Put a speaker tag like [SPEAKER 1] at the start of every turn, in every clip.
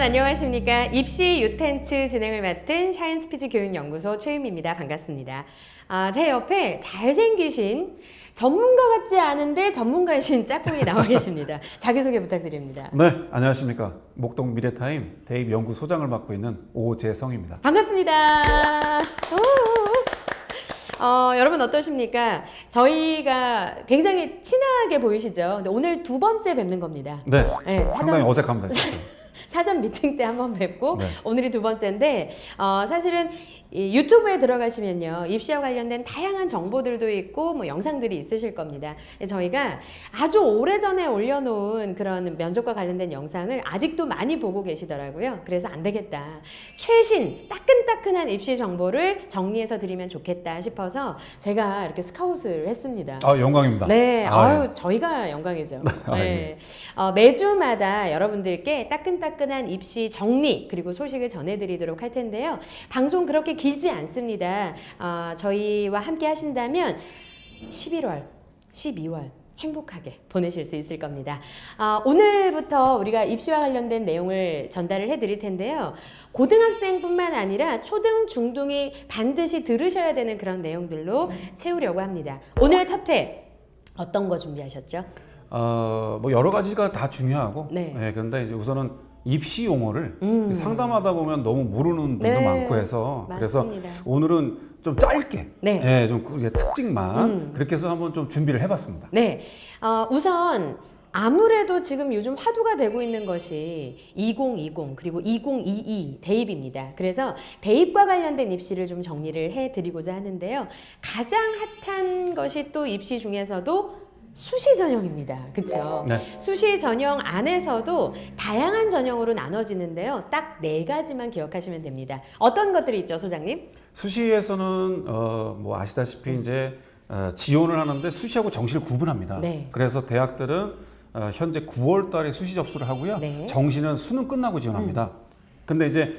[SPEAKER 1] 안녕하십니까. 입시 유텐츠 진행을 맡은 샤인스피즈 교육연구소 최유미입니다. 반갑습니다. 제 옆에 잘생기신 전문가 같지 않은데 전문가이신 짝꿍이 나와 계십니다. 자기소개 부탁드립니다.
[SPEAKER 2] 네, 안녕하십니까. 목동 미래타임 대입 연구소장을 맡고 있는 오재성입니다.
[SPEAKER 1] 반갑습니다. 여러분 어떠십니까? 저희가 굉장히 친하게 보이시죠? 근데 오늘 두 번째 뵙는 겁니다.
[SPEAKER 2] 네,
[SPEAKER 1] 네,
[SPEAKER 2] 상당히 어색합니다. 진짜.
[SPEAKER 1] 사전 미팅 때 한번 뵙고
[SPEAKER 2] 네.
[SPEAKER 1] 오늘이 두 번째인데 사실은 이 유튜브에 들어가시면요 입시와 관련된 다양한 정보들도 있고 뭐 영상들이 있으실 겁니다. 저희가 아주 오래전에 올려놓은 그런 면접과 관련된 영상을 아직도 많이 보고 계시더라고요. 그래서 안 되겠다. 최신 따끈따끈한 입시 정보를 정리해서 드리면 좋겠다 싶어서 제가 이렇게 스카웃을 했습니다.
[SPEAKER 2] 영광입니다.
[SPEAKER 1] 네,
[SPEAKER 2] 예.
[SPEAKER 1] 저희가 영광이죠.
[SPEAKER 2] 아,
[SPEAKER 1] 네. 매주마다 여러분들께 따끈따끈한 입시 정리 그리고 소식을 전해드리도록 할 텐데요. 방송 그렇게 길지 않습니다. 저희와 함께 하신다면 11월, 12월 행복하게 보내실 수 있을 겁니다. 오늘부터 우리가 입시와 관련된 내용을 전달을 해드릴 텐데요. 고등학생뿐만 아니라 초등, 중등이 반드시 들으셔야 되는 그런 내용들로 채우려고 합니다. 오늘 첫 회 어떤 거 준비하셨죠?
[SPEAKER 2] 뭐 여러 가지가 다 중요하고,
[SPEAKER 1] 네.
[SPEAKER 2] 그런데 이제 우선은 입시 용어를 상담하다 보면 너무 모르는 분도
[SPEAKER 1] 네,
[SPEAKER 2] 많고 해서 그래서
[SPEAKER 1] 맞습니다.
[SPEAKER 2] 오늘은 좀 짧게,
[SPEAKER 1] 네.
[SPEAKER 2] 좀 특징만 그렇게 해서 한번 좀 준비를 해봤습니다.
[SPEAKER 1] 네, 우선 아무래도 지금 요즘 화두가 되고 있는 것이 2020 그리고 2022 대입입니다. 그래서 대입과 관련된 입시를 좀 정리를 해드리고자 하는데요. 가장 핫한 것이 또 입시 중에서도 수시 전형입니다. 그렇죠?
[SPEAKER 2] 네.
[SPEAKER 1] 수시 전형 안에서도 다양한 전형으로 나눠지는데요. 딱 네 가지만 기억하시면 됩니다. 어떤 것들이 있죠, 소장님?
[SPEAKER 2] 수시에서는 뭐 아시다시피 이제 지원을 하는데 수시하고 정시를 구분합니다.
[SPEAKER 1] 네.
[SPEAKER 2] 그래서 대학들은 현재 9월 달에 수시 접수를 하고요.
[SPEAKER 1] 네.
[SPEAKER 2] 정시는 수능 끝나고 지원합니다. 근데 이제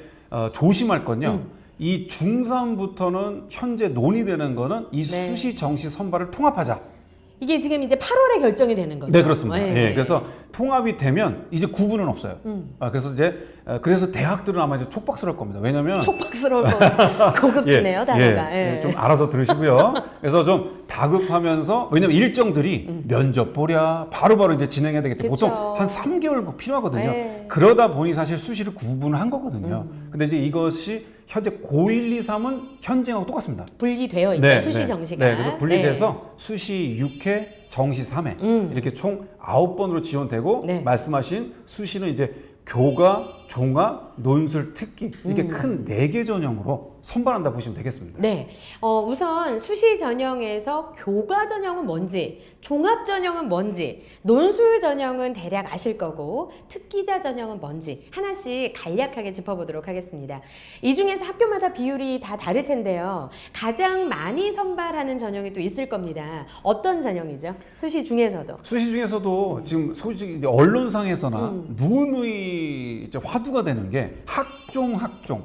[SPEAKER 2] 조심할 건요. 이 중3부터는 현재 논의되는 거는 이
[SPEAKER 1] 네.
[SPEAKER 2] 수시 정시 선발을 통합하자.
[SPEAKER 1] 이게 지금 이제 8월에 결정이 되는 거죠?
[SPEAKER 2] 네, 그렇습니다.
[SPEAKER 1] 네.
[SPEAKER 2] 그래서 통합이 되면 이제 구분은 없어요. 그래서 이제 그래서 대학들은 아마 이제 촉박스러울 겁니다. 왜냐면
[SPEAKER 1] 촉박스러울 거 고급지네요, 단어가.
[SPEAKER 2] 좀 알아서 들으시고요. 그래서 좀 다급하면서 왜냐면 일정들이 면접 보랴 바로바로 이제 진행해야 되기 때문에
[SPEAKER 1] 그쵸.
[SPEAKER 2] 보통 한 3개월 필요하거든요.
[SPEAKER 1] 네.
[SPEAKER 2] 그러다 보니 사실 수시를 구분을 한 거거든요. 근데 이제 이것이 현재 고1, 2, 3은 현재하고 똑같습니다.
[SPEAKER 1] 분리되어 있죠, 수시 정시가.
[SPEAKER 2] 네, 그래서 분리돼서 수시 6회, 정시 3회 이렇게 총 9번으로 지원되고
[SPEAKER 1] 네.
[SPEAKER 2] 말씀하신 수시는 이제 교과, 종합, 논술, 특기 이렇게 큰 4개 전형으로 선발한다 보시면 되겠습니다.
[SPEAKER 1] 네, 우선 수시 전형에서 교과 전형은 뭔지, 종합 전형은 뭔지, 논술 전형은 대략 아실 거고 특기자 전형은 뭔지 하나씩 간략하게 짚어보도록 하겠습니다. 이 중에서 학교마다 비율이 다 다를 텐데요. 가장 많이 선발하는 전형이 또 있을 겁니다. 어떤 전형이죠? 수시 중에서도.
[SPEAKER 2] 수시 중에서도 지금 솔직히 언론상에서나 누누이 이제 화두가 되는 게 학종.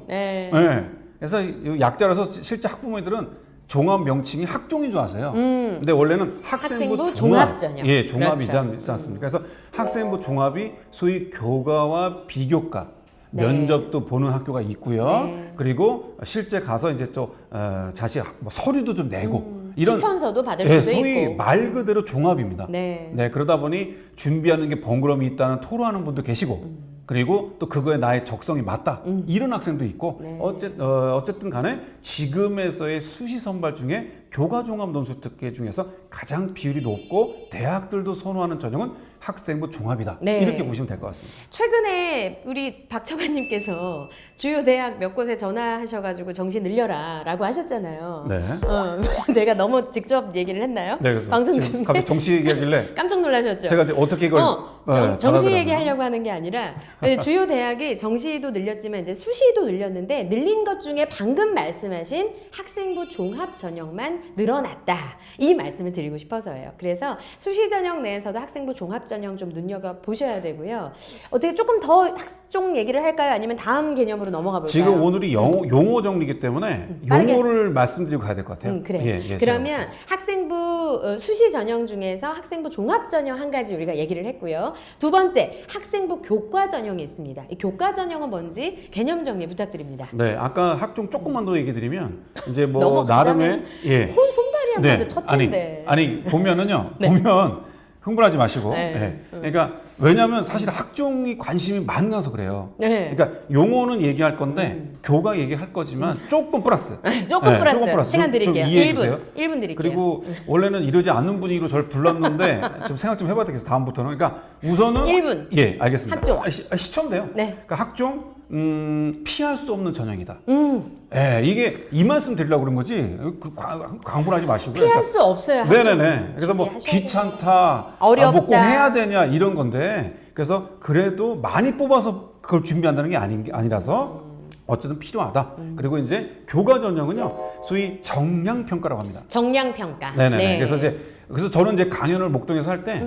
[SPEAKER 1] 네.
[SPEAKER 2] 네. 그래서 이 약자라서 실제 학부모님들은 종합 명칭이 학종인 줄 아세요. 근데 원래는 학생부 종합
[SPEAKER 1] 전형.
[SPEAKER 2] 예, 종합이지
[SPEAKER 1] 그렇죠.
[SPEAKER 2] 않습니까? 그래서 학생부 종합이 소위 교과와 비교과
[SPEAKER 1] 네.
[SPEAKER 2] 면접도 보는 학교가 있고요.
[SPEAKER 1] 네.
[SPEAKER 2] 그리고 실제 가서 이제 또 자식 뭐 서류도 좀 내고 이런
[SPEAKER 1] 추천서도 받을
[SPEAKER 2] 예,
[SPEAKER 1] 수도
[SPEAKER 2] 소위
[SPEAKER 1] 있고.
[SPEAKER 2] 말 그대로 종합입니다.
[SPEAKER 1] 네.
[SPEAKER 2] 그러다 보니 준비하는 게 번거로움이 있다는 토로하는 분도 계시고 그리고 또 그거에 나의 적성이 맞다 이런 학생도 있고
[SPEAKER 1] 네.
[SPEAKER 2] 어쨌든 간에 지금에서의 수시 선발 중에 교과 종합 논술 특기 중에서 가장 비율이 높고 대학들도 선호하는 전형은 학생부 종합이다.
[SPEAKER 1] 네.
[SPEAKER 2] 이렇게 보시면 될 것 같습니다.
[SPEAKER 1] 최근에 우리 박처관님께서 주요 대학 몇 곳에 전화하셔가지고 정시 늘려라 라고 하셨잖아요.
[SPEAKER 2] 네.
[SPEAKER 1] 내가 너무 직접 얘기를 했나요?
[SPEAKER 2] 네, 그래서
[SPEAKER 1] 방송
[SPEAKER 2] 지금
[SPEAKER 1] 중에
[SPEAKER 2] 갑자기 정시 얘기하길래
[SPEAKER 1] 깜짝 놀라셨죠?
[SPEAKER 2] 제가 이제 어떻게 이걸
[SPEAKER 1] 정시
[SPEAKER 2] 받아들였나?
[SPEAKER 1] 얘기하려고 하는 게 아니라 주요 대학이 정시도 늘렸지만 이제 수시도 늘렸는데 늘린 것 중에 방금 말씀하신 학생부 종합 전형만 하지만 늘어났다. 이 말씀을 드리고 싶어서예요. 그래서 수시 전형 내에서도 학생부 종합 전형 좀 눈여겨 보셔야 되고요. 어떻게 조금 더 학종 얘기를 할까요? 아니면 다음 개념으로 넘어가 볼까요?
[SPEAKER 2] 지금 오늘이 용어 정리이기 때문에
[SPEAKER 1] 빠르게.
[SPEAKER 2] 용어를 말씀드리고 가야 될 것 같아요.
[SPEAKER 1] 그래.
[SPEAKER 2] 예,
[SPEAKER 1] 그러면 학생부 수시 전형 중에서 학생부 종합 전형 한 가지 우리가 얘기를 했고요. 두 번째, 학생부 교과 전형이 있습니다. 이 교과 전형은 뭔지 개념 정리 부탁드립니다.
[SPEAKER 2] 네, 아까 학종 조금만 더 얘기 드리면 이제 뭐
[SPEAKER 1] 넘어가자면
[SPEAKER 2] 나름의 예.
[SPEAKER 1] 손발이 한 번도 첫 텐데.
[SPEAKER 2] 아니 보면은요.
[SPEAKER 1] 네.
[SPEAKER 2] 보면 흥분하지 마시고.
[SPEAKER 1] 네.
[SPEAKER 2] 예. 그러니까 왜냐하면 사실 학종이 관심이 많아서 그래요.
[SPEAKER 1] 네.
[SPEAKER 2] 그러니까 용어는 얘기할 건데 교가 얘기할 거지만 조금 플러스.
[SPEAKER 1] 조금
[SPEAKER 2] 네,
[SPEAKER 1] 플러스.
[SPEAKER 2] 조금 플러스.
[SPEAKER 1] 시간
[SPEAKER 2] 좀
[SPEAKER 1] 드릴게요.
[SPEAKER 2] 이해해
[SPEAKER 1] 1분.
[SPEAKER 2] 주세요.
[SPEAKER 1] 1분 드릴게요.
[SPEAKER 2] 그리고 원래는 이러지 않는 분위기로 저를 불렀는데 좀 생각 좀 해봐야 되겠어요. 다음부터는. 그러니까 우선은
[SPEAKER 1] 1분.
[SPEAKER 2] 예, 알겠습니다.
[SPEAKER 1] 학종.
[SPEAKER 2] 시초면 돼요.
[SPEAKER 1] 네.
[SPEAKER 2] 그러니까 학종 피할 수 없는 전형이다. 예, 이게 이 말씀 드리려고 그런 거지. 광분하지 마시고.
[SPEAKER 1] 피할 수 없어요.
[SPEAKER 2] 네네네. 그래서 뭐
[SPEAKER 1] 준비하셔야
[SPEAKER 2] 귀찮다,
[SPEAKER 1] 어렵다.
[SPEAKER 2] 뭐 꼭 해야 되냐 이런 건데. 그래서 그래도 많이 뽑아서 그걸 준비한다는 게 아니라서 어쨌든 필요하다. 그리고 이제 교과 전형은요, 소위 정량 평가라고 합니다.
[SPEAKER 1] 정량 평가.
[SPEAKER 2] 네네네.
[SPEAKER 1] 네.
[SPEAKER 2] 그래서 저는 이제 강연을 목동에서 할 때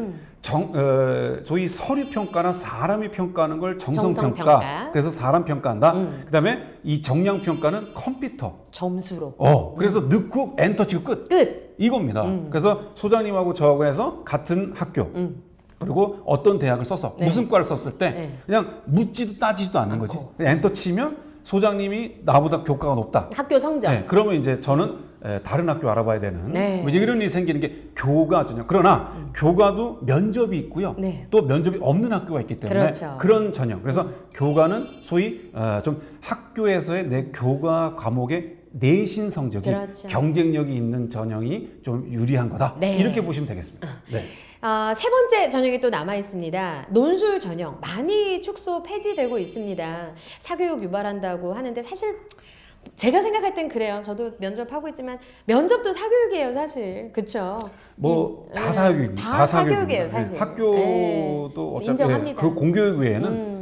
[SPEAKER 2] 소위 서류 평가나 사람이 평가하는 걸 정성
[SPEAKER 1] 정성
[SPEAKER 2] 평가.
[SPEAKER 1] 평가.
[SPEAKER 2] 그래서 사람 평가한다. 그다음에 이 정량 평가는 컴퓨터.
[SPEAKER 1] 점수로.
[SPEAKER 2] 그래서 넣고 엔터 치고 끝.
[SPEAKER 1] 끝.
[SPEAKER 2] 이겁니다. 그래서 소장님하고 저하고 해서 같은 학교. 그리고 어떤 대학을 써서
[SPEAKER 1] 네.
[SPEAKER 2] 무슨 과를 썼을 때
[SPEAKER 1] 네.
[SPEAKER 2] 그냥 묻지도 따지지도 않는 거지. 그냥 엔터 치면 소장님이 나보다 교과가 높다.
[SPEAKER 1] 학교 성적.
[SPEAKER 2] 네, 그러면 이제 저는 다른 학교 알아봐야 되는
[SPEAKER 1] 네.
[SPEAKER 2] 뭐 이런 일이 생기는 게 교과 전형. 그러나 교과도 면접이 있고요.
[SPEAKER 1] 네.
[SPEAKER 2] 또 면접이 없는 학교가 있기 때문에
[SPEAKER 1] 그렇죠.
[SPEAKER 2] 그런 전형. 그래서 교과는 소위 좀 학교에서의 내 교과 과목의 내신 성적이
[SPEAKER 1] 그렇죠.
[SPEAKER 2] 경쟁력이 있는 전형이 좀 유리한 거다.
[SPEAKER 1] 네.
[SPEAKER 2] 이렇게 보시면 되겠습니다. 네.
[SPEAKER 1] 세 번째 전형이 또 남아 있습니다. 논술 전형 많이 축소 폐지되고 있습니다. 사교육 유발한다고 하는데 사실 제가 생각할 땐 그래요. 저도 면접하고 있지만 면접도 사교육이에요, 사실. 그렇죠?
[SPEAKER 2] 뭐 다 사교육입니다.
[SPEAKER 1] 다 사교육이에요, 사실.
[SPEAKER 2] 학교도 어차피
[SPEAKER 1] 인정합니다.
[SPEAKER 2] 그 공교육 외에는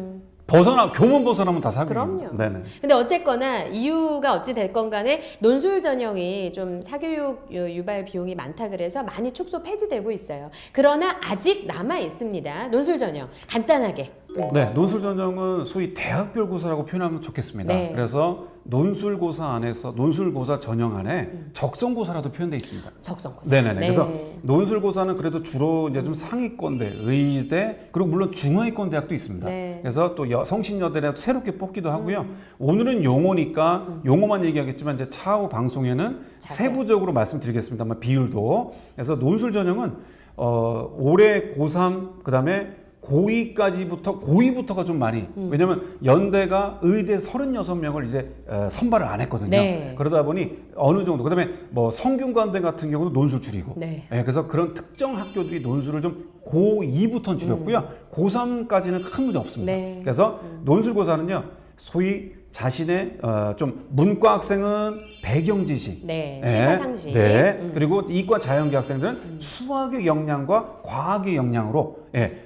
[SPEAKER 2] 교문 벗어나면 다 사교육입니다.
[SPEAKER 1] 그럼요.
[SPEAKER 2] 네네.
[SPEAKER 1] 근데 어쨌거나 이유가 어찌 됐건 간에 논술 전형이 좀 사교육 유발 비용이 많다 그래서 많이 축소 폐지되고 있어요. 그러나 아직 남아 있습니다. 논술 전형 간단하게.
[SPEAKER 2] 네, 논술 전형은 소위 대학별 고사라고 표현하면 좋겠습니다.
[SPEAKER 1] 네.
[SPEAKER 2] 그래서 논술고사 안에서 논술고사 전형 안에 적성고사라도 표현되어 있습니다.
[SPEAKER 1] 적성고사.
[SPEAKER 2] 네네네.
[SPEAKER 1] 네.
[SPEAKER 2] 그래서 논술고사는 그래도 주로 이제 좀 상위권대, 의대, 그리고 물론 중하위권 대학도 있습니다.
[SPEAKER 1] 네.
[SPEAKER 2] 그래서 또 성신여대도 새롭게 뽑기도 하고요. 오늘은 용어니까 용어만 얘기하겠지만 이제 차후 방송에는 세부적으로 말씀드리겠습니다만 비율도. 그래서 논술 전형은 올해 고3 그다음에 고2부터가 좀 많이 왜냐면 연대가 의대 36명을 이제 선발을 안 했거든요.
[SPEAKER 1] 네.
[SPEAKER 2] 그러다 보니 어느 정도 그다음에 뭐 성균관대 같은 경우도 논술 줄이고
[SPEAKER 1] 네.
[SPEAKER 2] 그래서 그런 특정 학교들이 논술을 좀 고2부터는 줄였고요. 고3까지는 큰 문제 없습니다.
[SPEAKER 1] 네.
[SPEAKER 2] 그래서 논술고사는요. 소위 자신의 좀 문과 학생은 배경 지식,
[SPEAKER 1] 네, 시사상식.
[SPEAKER 2] 네, 그리고 이과 자연계 학생들은 수학의 역량과 과학의 역량으로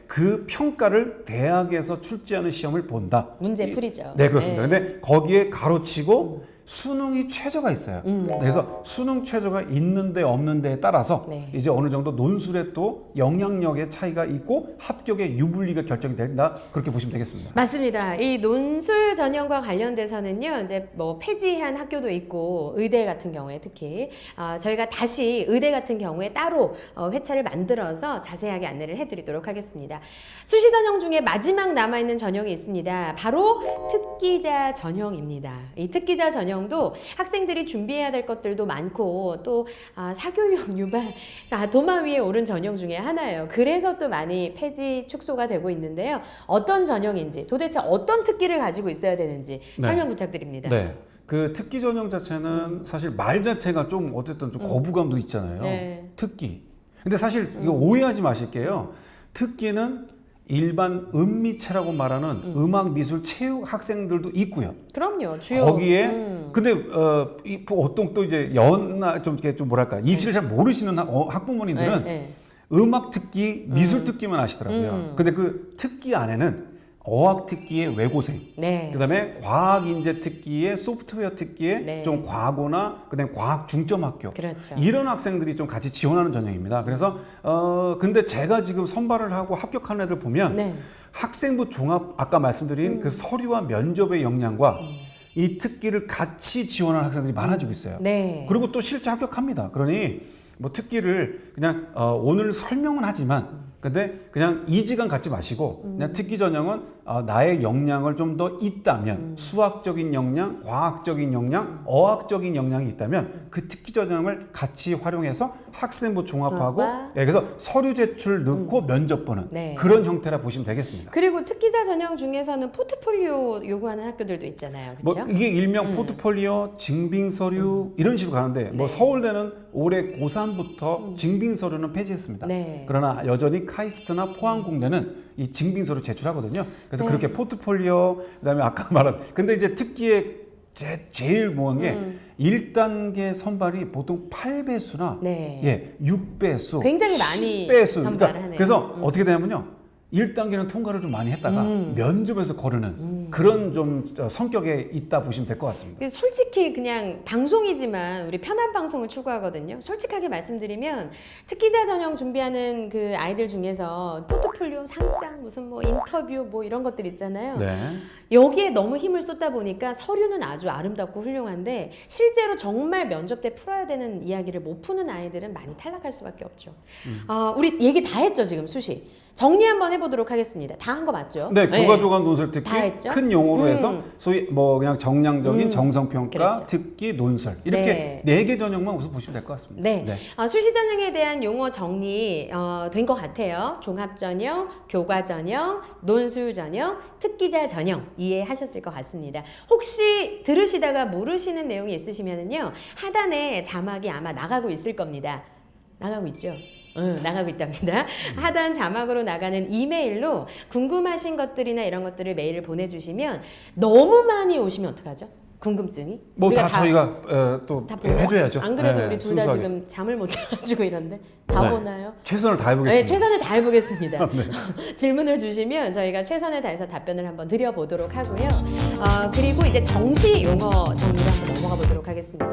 [SPEAKER 2] 그 평가를 대학에서 출제하는 시험을 본다.
[SPEAKER 1] 문제풀이죠.
[SPEAKER 2] 네, 그렇습니다.
[SPEAKER 1] 네.
[SPEAKER 2] 근데 거기에 가로치고 수능이 최저가 있어요. 그래서 수능 최저가 있는데 없는데에 따라서
[SPEAKER 1] 네.
[SPEAKER 2] 이제 어느 정도 논술에 또 영향력의 차이가 있고 합격의 유불리가 결정이 된다. 그렇게 보시면 되겠습니다.
[SPEAKER 1] 맞습니다. 이 논술 전형과 관련돼서는요, 이제 뭐 폐지한 학교도 있고 의대 같은 경우에 특히 저희가 다시 의대 같은 경우에 따로 회차를 만들어서 자세하게 안내를 해드리도록 하겠습니다. 수시 전형 중에 마지막 남아 있는 전형이 있습니다. 바로 특기자 전형입니다. 이 특기자 전형도 학생들이 준비해야 될 것들도 많고 또 사교육 유발 도마 위에 오른 전형 중에 하나예요. 그래서 또 많이 폐지 축소가 되고 있는데요. 어떤 전형인지 도대체 어떤 특기를 가지고 있어야 되는지 설명 부탁드립니다.
[SPEAKER 2] 네. 그 특기 전형 자체는 사실 말 자체가 좀 어쨌든 좀 거부감도 있잖아요.
[SPEAKER 1] 네.
[SPEAKER 2] 특기. 근데 사실 이거 오해하지 마실게요. 특기는 일반 음미체라고 말하는 음악, 미술, 체육 학생들도 있고요.
[SPEAKER 1] 그럼요. 주요.
[SPEAKER 2] 거기에 근데 보통 또 이제 연나 좀 이렇게 좀 뭐랄까 입시를 잘 모르시는 학부모님들은
[SPEAKER 1] 네.
[SPEAKER 2] 음악 특기, 미술 특기만 하시더라고요. 근데 그 특기 안에는 어학 특기의 외고생,
[SPEAKER 1] 네.
[SPEAKER 2] 그다음에 과학 인재 특기의 소프트웨어 특기의
[SPEAKER 1] 네.
[SPEAKER 2] 좀 과고나 그다음에 과학 중점 학교
[SPEAKER 1] 그렇죠.
[SPEAKER 2] 이런 학생들이 좀 같이 지원하는 전형입니다. 그래서 근데 제가 지금 선발을 하고 합격한 애들 보면
[SPEAKER 1] 네.
[SPEAKER 2] 학생부 종합 아까 말씀드린 그 서류와 면접의 역량과 이 특기를 같이 지원하는 학생들이 많아지고 있어요.
[SPEAKER 1] 네.
[SPEAKER 2] 그리고 또 실제 합격합니다. 그러니 뭐 특기를 그냥 오늘 설명은 하지만 근데 그냥 이지간 갖지 마시고 그냥 특기 전형은 나의 역량을 좀 더 있다면 수학적인 역량, 과학적인 역량, 어학적인 역량이 있다면 그 특기 전형을 같이 활용해서 학생부 종합하고
[SPEAKER 1] 종합과
[SPEAKER 2] 예, 그래서 서류 제출 넣고 면접 보는
[SPEAKER 1] 네.
[SPEAKER 2] 그런 형태라 보시면 되겠습니다.
[SPEAKER 1] 그리고 특기자 전형 중에서는 포트폴리오 요구하는 학교들도 있잖아요.
[SPEAKER 2] 뭐
[SPEAKER 1] 그렇죠?
[SPEAKER 2] 이게 일명 포트폴리오, 증빙 서류 이런 식으로 가는데 뭐
[SPEAKER 1] 네.
[SPEAKER 2] 서울대는 올해 고3부터 증빙 서류는 폐지했습니다.
[SPEAKER 1] 네.
[SPEAKER 2] 그러나 여전히 카이스트나 포항공대는 이 증빙 서류 제출하거든요. 그래서
[SPEAKER 1] 네.
[SPEAKER 2] 그렇게 포트폴리오 그다음에 아까 말한 근데 이제 특기에 제일 모은 게 1단계 선발이 보통 8배수나
[SPEAKER 1] 네.
[SPEAKER 2] 예, 6배수,
[SPEAKER 1] 굉장히 많이
[SPEAKER 2] 10배수.
[SPEAKER 1] 선발을 하네요.
[SPEAKER 2] 그래서 어떻게 되냐면요. 1단계는 통과를 좀 많이 했다가 면접에서 거르는 그런 좀 성격에 있다 보시면 될 것 같습니다.
[SPEAKER 1] 그래서 솔직히 그냥 방송이지만 우리 편한 방송을 추구하거든요. 솔직하게 말씀드리면 특기자 전형 준비하는 그 아이들 중에서 포트폴리오, 상장, 무슨 뭐 인터뷰 뭐 이런 것들 있잖아요.
[SPEAKER 2] 네.
[SPEAKER 1] 여기에 너무 힘을 쏟다 보니까 서류는 아주 아름답고 훌륭한데 실제로 정말 면접 때 풀어야 되는 이야기를 못 푸는 아이들은 많이 탈락할 수밖에 없죠. 우리 얘기 다 했죠 지금 수시. 정리 한번 해보도록 하겠습니다. 다 한 거 맞죠?
[SPEAKER 2] 네, 교과조간 논술 특기
[SPEAKER 1] 다 했죠?
[SPEAKER 2] 큰 용어로 해서 소위 뭐 그냥 정량적인 정성평가,
[SPEAKER 1] 그렇죠.
[SPEAKER 2] 특기, 논술 이렇게 네 개 전형만 우선 보시면 될 것 같습니다.
[SPEAKER 1] 네. 수시 전형에 대한 용어 정리 된 것 같아요. 종합 전형, 교과 전형, 논술 전형, 특기자 전형 이해하셨을 것 같습니다. 혹시 들으시다가 모르시는 내용이 있으시면은요 하단에 자막이 아마 나가고 있을 겁니다. 나가고 있죠? 응, 나가고 있답니다. 하단 자막으로 나가는 이메일로 궁금하신 것들이나 이런 것들을 메일을 보내주시면 너무 많이 오시면 어떡하죠? 궁금증이?
[SPEAKER 2] 뭐
[SPEAKER 1] 우리가
[SPEAKER 2] 다 저희가 또
[SPEAKER 1] 다 보나요?
[SPEAKER 2] 해줘야죠.
[SPEAKER 1] 안 그래도
[SPEAKER 2] 네,
[SPEAKER 1] 우리 둘 다
[SPEAKER 2] 순수하게.
[SPEAKER 1] 지금 잠을 못 자가지고 이런데 다
[SPEAKER 2] 네.
[SPEAKER 1] 보나요?
[SPEAKER 2] 최선을
[SPEAKER 1] 네,
[SPEAKER 2] 다해보겠습니다.
[SPEAKER 1] 최선을 다해보겠습니다. 질문을 주시면 저희가 최선을 다해서 답변을 한번 드려보도록 하고요. 그리고 이제 정시 용어 정리로 한번 넘어가 보도록 하겠습니다.